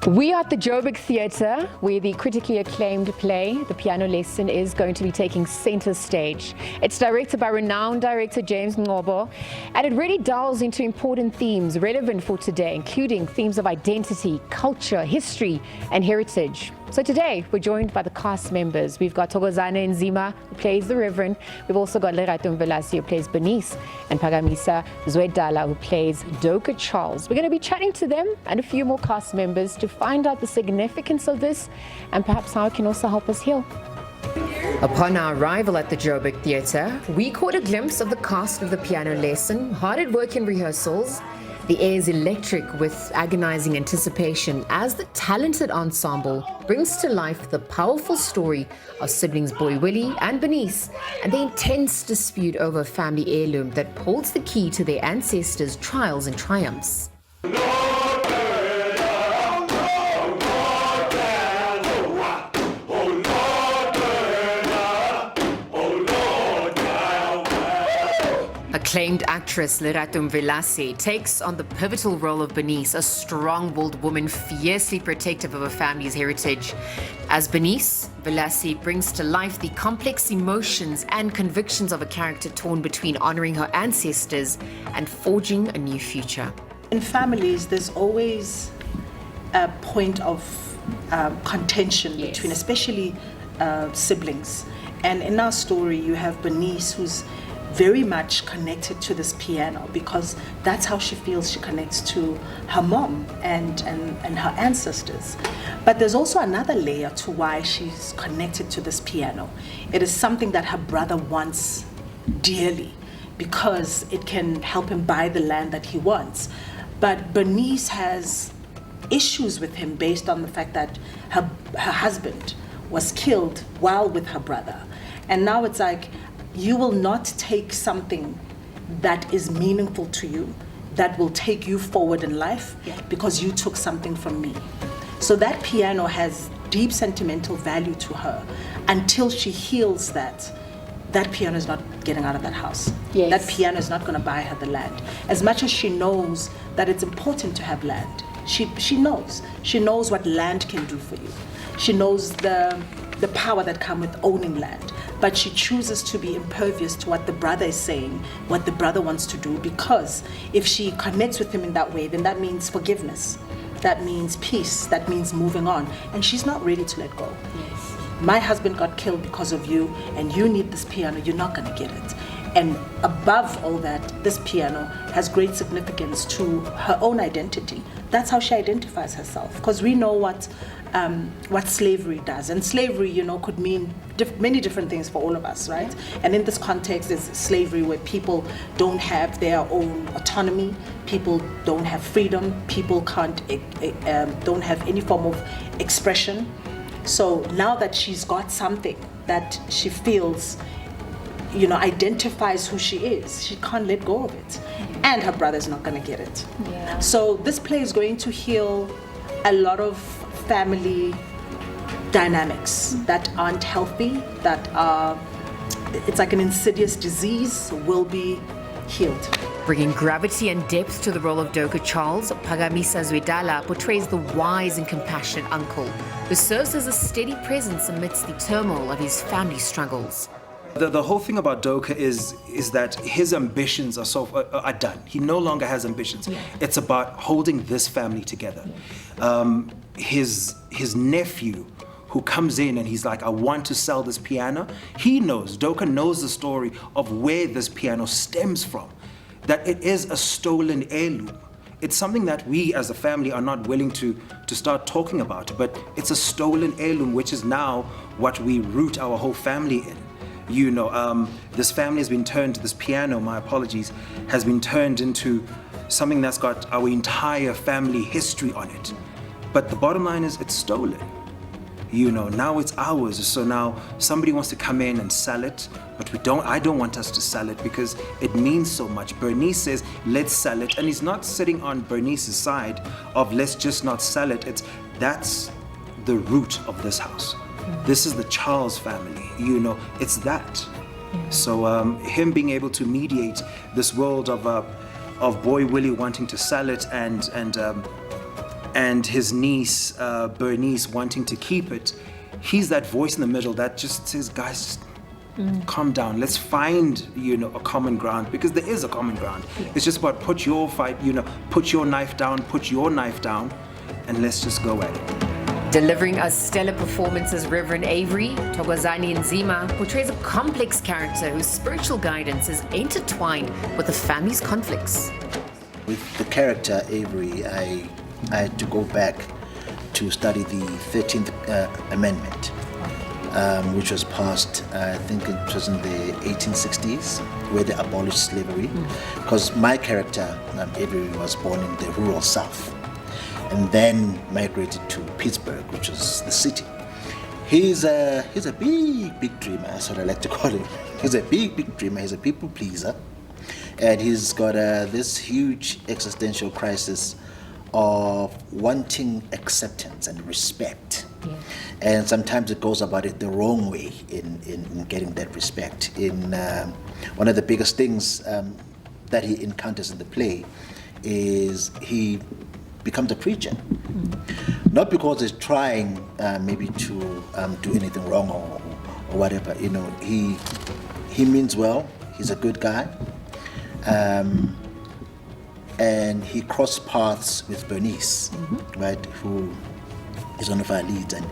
We are at the Joburg Theatre, where the critically acclaimed play, The Piano Lesson, is going to be taking center stage. It's directed by renowned director James Ngobo, and it really delves into important themes relevant for today, including themes of identity, culture, history, and heritage. So today, we're joined by the cast members. We've got Thokozane Nzima, who plays the Reverend. We've also got Liezel Wilson, who plays Bernice, and Pagamisa Zwedala, who plays Doka Charles. We're going to be chatting to them and a few more cast members to find out the significance of this and perhaps how it can also help us heal. Upon our arrival at the Joburg Theatre, we caught a glimpse of the cast of The Piano Lesson, hard at work in rehearsals. The air is electric with agonizing anticipation as the talented ensemble brings to life the powerful story of siblings Boy Willie and Bernice and the intense dispute over a family heirloom that holds the key to their ancestors' trials and triumphs. Acclaimed actress Liezel Wilson takes on the pivotal role of Bernice, a strong-willed woman fiercely protective of her family's heritage. As Bernice, Wilson brings to life the complex emotions and convictions of a character torn between honoring her ancestors and forging a new future. In families, there's always a point of contention between, especially siblings. And in our story, you have Bernice, who's very much connected to this piano because that's how she feels she connects to her mom and her ancestors. But there's also another layer to why she's connected to this piano. It is something that her brother wants dearly because it can help him buy the land that he wants. But Bernice has issues with him based on the fact that her husband was killed while with her brother. And now it's like, you will not take something that is meaningful to you, that will take you forward in life, because you took something from me. So that piano has deep sentimental value to her. Until she heals that piano is not getting out of that house. Yes. That piano is not going to buy her the land. As much as she knows that it's important to have land, she knows what land can do for you. She knows the power that comes with owning land. But she chooses to be impervious to what the brother is saying, what the brother wants to do, because if she connects with him in that way, then that means forgiveness, that means peace, that means moving on. And she's not ready to let go. Yes. My husband got killed because of you, and you need this piano, you're not gonna get it. And above all that, this piano has great significance to her own identity. That's how she identifies herself, because we know what slavery does. And slavery, could mean many different things for all of us, right? And in this context, there's slavery where people don't have their own autonomy, people don't have freedom, people don't have any form of expression. So now that she's got something that she feels identifies who she is, she can't let go of it. And her brother's not going to get it. Yeah. So this play is going to heal a lot of family dynamics that aren't healthy, it's like an insidious disease, will be healed. Bringing gravity and depth to the role of Doka Charles, Pagamisa Zwedala portrays the wise and compassionate uncle who serves as a steady presence amidst the turmoil of his family struggles. The whole thing about Doka is that his ambitions are done. He no longer has ambitions. Yeah. It's about holding this family together. His nephew, who comes in and he's like, I want to sell this piano. Doka knows the story of where this piano stems from, that it is a stolen heirloom. It's something that we as a family are not willing to start talking about, but it's a stolen heirloom, which is now what we root our whole family in. This family has been this piano, my apologies, has been turned into something that's got our entire family history on it. But the bottom line is it's stolen. Now it's ours. So now somebody wants to come in and sell it, but I don't want us to sell it because it means so much. Bernice says, let's sell it. And he's not sitting on Bernice's side of let's just not sell it. That's the root of this house. This is the Charles family, it's that. So him being able to mediate this world of Boy Willie wanting to sell it and and his niece, Bernice, wanting to keep it, he's that voice in the middle that just says, guys, just calm down. Let's find, a common ground, because there is a common ground. It's just about put your knife down, and let's just go at it. Delivering a stellar performance as Reverend Avery, Thokozani Nzima portrays a complex character whose spiritual guidance is intertwined with the family's conflicts. With the character Avery, I had to go back to study the 13th Amendment, which was passed, I think it was in the 1860s, where they abolished slavery. Because my character, Avery, was born in the rural South and then migrated to Pittsburgh, which is the city. He's a big dreamer, that's what I like to call him. He's a big dreamer, he's a people pleaser, and he's got this huge existential crisis of wanting acceptance and respect. And sometimes it goes about it the wrong way in getting that respect. One of the biggest things that he encounters in the play is he becomes a preacher. Not because he's trying maybe to do anything wrong or whatever. He means well, he's a good guy. And he crossed paths with Bernice, right, who is one of our leads, and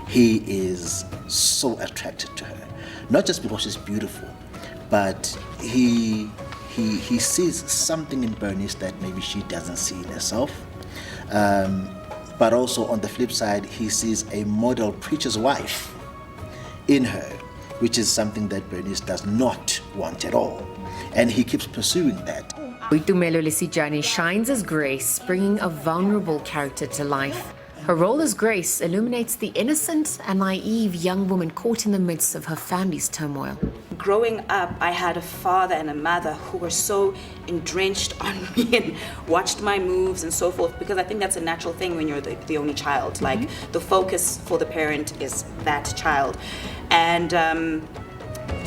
he is so attracted to her. Not just because she's beautiful, but he sees something in Bernice that maybe she doesn't see in herself. But also on the flip side, he sees a model preacher's wife in her, which is something that Bernice does not want at all. And he keeps pursuing that. Boitumelo Lesijane shines as Grace, bringing a vulnerable character to life. Her role as Grace illuminates the innocent and naive young woman caught in the midst of her family's turmoil. Growing up, I had a father and a mother who were so drenched on me and watched my moves and so forth, because I think that's a natural thing when you're the only child. Like, the focus for the parent is that child. And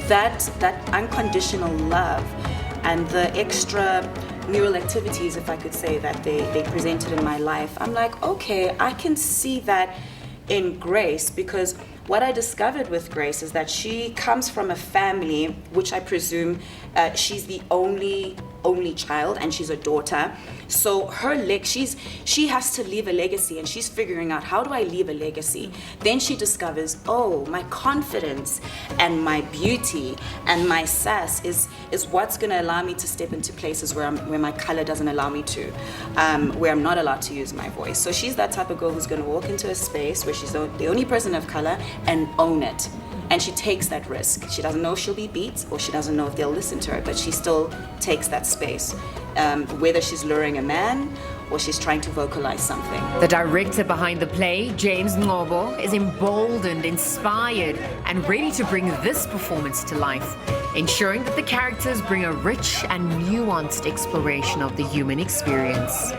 that unconditional love and the extra mural activities, if I could say, that they presented in my life, I'm like, okay, I can see that in Grace, because what I discovered with Grace is that she comes from a family, which I presume she's the only child, and she's a daughter. So she has to leave a legacy, and she's figuring out, how do I leave a legacy? Then she discovers, oh, my confidence and my beauty and my sass is what's going to allow me to step into places where my color doesn't allow me to, where I'm not allowed to use my voice. So she's that type of girl who's going to walk into a space where she's the only person of color and own it. And she takes that risk. She doesn't know if she'll be beat, or she doesn't know if they'll listen to her, but she still takes that space, whether she's luring a man or she's trying to vocalize something. The director behind the play, James Ngobo, is emboldened, inspired, and ready to bring this performance to life, ensuring that the characters bring a rich and nuanced exploration of the human experience.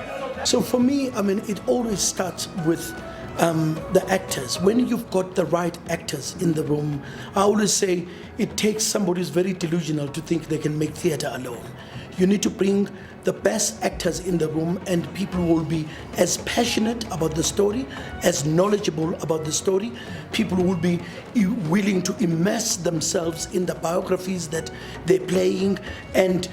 So for me, it always starts with the actors. When you've got the right actors in the room, I always say it takes somebody who's very delusional to think they can make theater alone. You need to bring the best actors in the room, and people will be as passionate about the story, as knowledgeable about the story. People will be willing to immerse themselves in the biographies that they're playing, and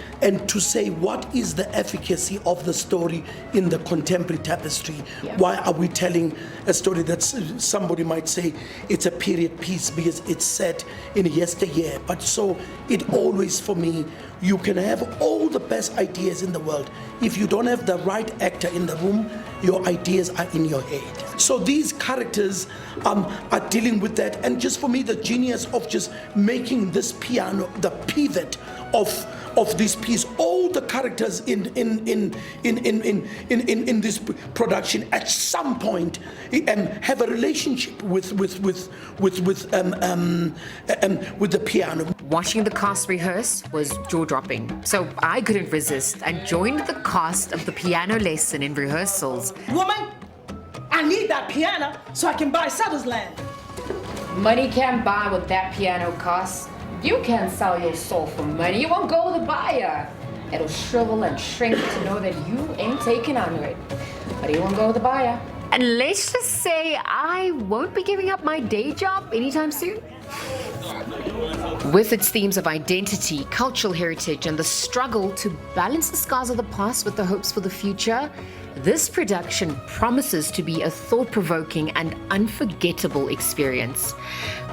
to say what is the efficacy of the story in the contemporary tapestry. Why are we telling a story that somebody might say it's a period piece because it's set in yesteryear? But so it always, for me, you can have all the best ideas in the world. If you don't have the right actor in the room, your ideas are in your head. So these characters are dealing with that. And just for me, the genius of just making this piano the pivot of this piece, all the characters in this production at some point have a relationship with the piano. Watching the cast rehearse was jaw-dropping, so I couldn't resist and joined the cast of the piano lesson in rehearsals. Woman, I need that piano so I can buy Sutter's land. Money can't buy what that piano costs. You can't sell your soul for money. You won't go with the buyer. It'll shrivel and shrink to know that you ain't taking under it. But he won't go with the buyer. And let's just say I won't be giving up my day job anytime soon. With its themes of identity, cultural heritage, and the struggle to balance the scars of the past with the hopes for the future, this production promises to be a thought-provoking and unforgettable experience.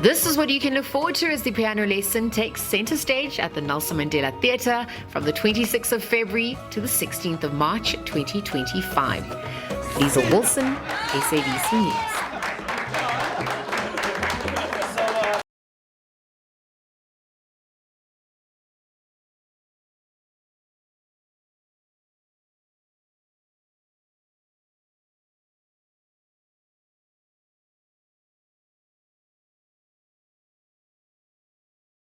This is what you can look forward to as the piano lesson takes center stage at the Nelson Mandela Theatre from the 26th of February to the 16th of March 2025. Liezel Wilson, SABC News.